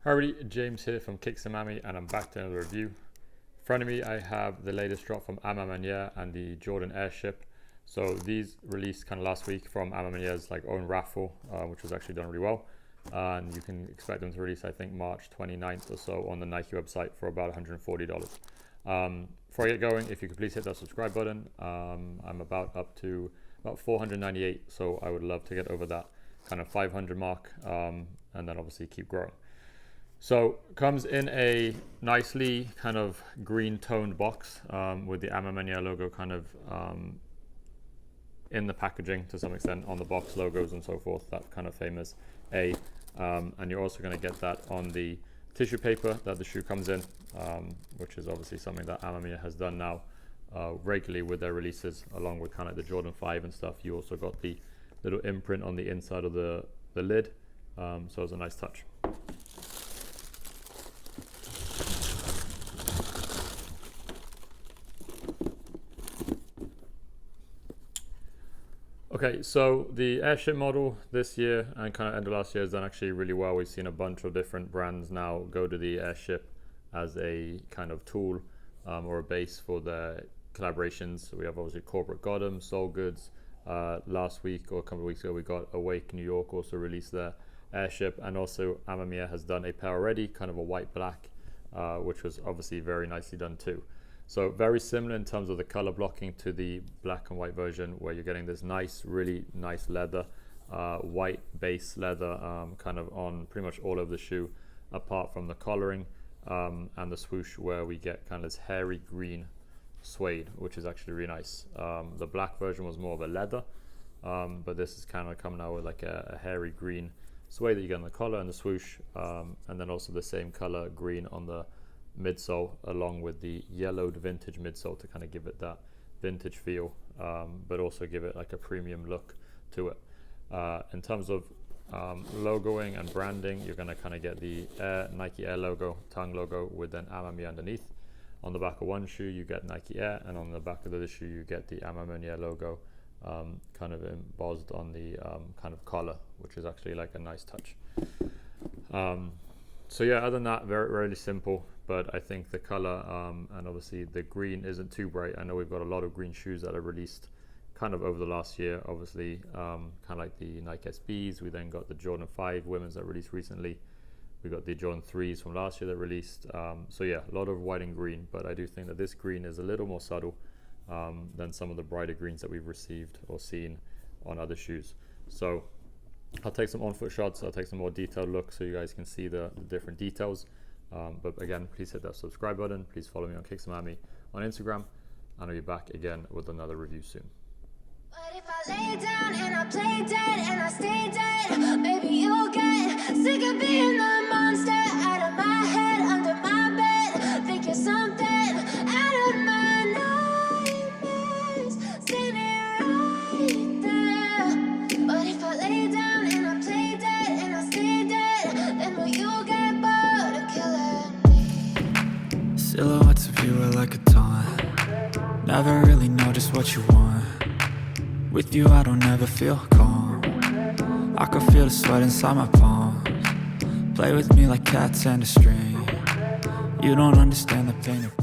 Hi everybody, James here from Kicks A Ma Maniere, and I'm back to another review. In front of me I have the latest drop from A Ma Maniere and the Jordan Airship. So these released kind of last week from A Ma Maniere's own raffle, which was actually done really well. And you can expect them to release, I think, March 29th or so on the Nike website for about $140. Before I get going, if you could please hit that subscribe button. I'm up to about 498, so I would love to get over that kind of 500 mark, and then obviously keep growing. So comes in a nicely kind of green toned box with the A Ma Maniere logo kind of in the packaging to some extent, on the box logos and so forth, that kind of famous A. And you're also going to get that on the tissue paper that the shoe comes in, which is obviously something that A Ma Maniere has done now regularly with their releases, along with kind of the Jordan 5 and stuff. You also got the little imprint on the inside of the lid, so it's a nice touch. Okay, so the Airship model this year and kind of end of last year has done actually really well. We've seen a bunch of different brands now go to the Airship as a kind of tool or a base for their collaborations. So we have obviously Corporate got them, Soul Goods. Last week or a couple of weeks ago we got Awake New York also released their Airship, and also A Ma Maniere has done a pair already, kind of a white black, which was obviously very nicely done too. So very similar in terms of the color blocking to the black and white version, where you're getting this nice, really nice leather, white base leather kind of on pretty much all of the shoe, apart from the collaring and the swoosh, where we get kind of this hairy green suede, which is actually really nice. The black version was more of a leather, but this is kind of coming out with like a hairy green suede that you get on the collar and the swoosh, and then also the same color green on the midsole, along with the yellowed vintage midsole to kind of give it that vintage feel, but also give it like a premium look to it. In terms of logoing and branding, you're going to kind of get the Nike Air logo, tongue logo, with then A Ma Maniere underneath. On the back of one shoe you get Nike Air, and on the back of the other shoe you get the A Ma Maniere logo kind of embossed on the kind of collar, which is actually like a nice touch. So yeah, other than that, very simple, but I think the color and obviously the green isn't too bright. I know we've got a lot of green shoes that are released kind of over the last year, obviously kind of like the Nike SBs. We then got the Jordan 5 women's that released recently. We got the Jordan 3s from last year that released. So yeah, a lot of white and green, but I do think that this green is a little more subtle than some of the brighter greens that we've received or seen on other shoes. So I'll take some on-foot shots, I'll take some more detailed looks so you guys can see the different details. But again, please hit that subscribe button. Please follow me on Kicks A Ma Maniere on Instagram, and I'll be back again with another review soon. But if I lay down and I play dead and I stay dead, maybe you'll get sick of being the monster out of my head, under my bed. Think you're something out of my nightmares, standing right there. But if I lay down and I play dead and I stay dead, then will you get bored of killing me? Silhouettes of you are like a taunt. Never really know just what you want. With you I don't ever feel calm. I can feel the sweat inside my palms. Play with me like cats and a string. You don't understand the pain of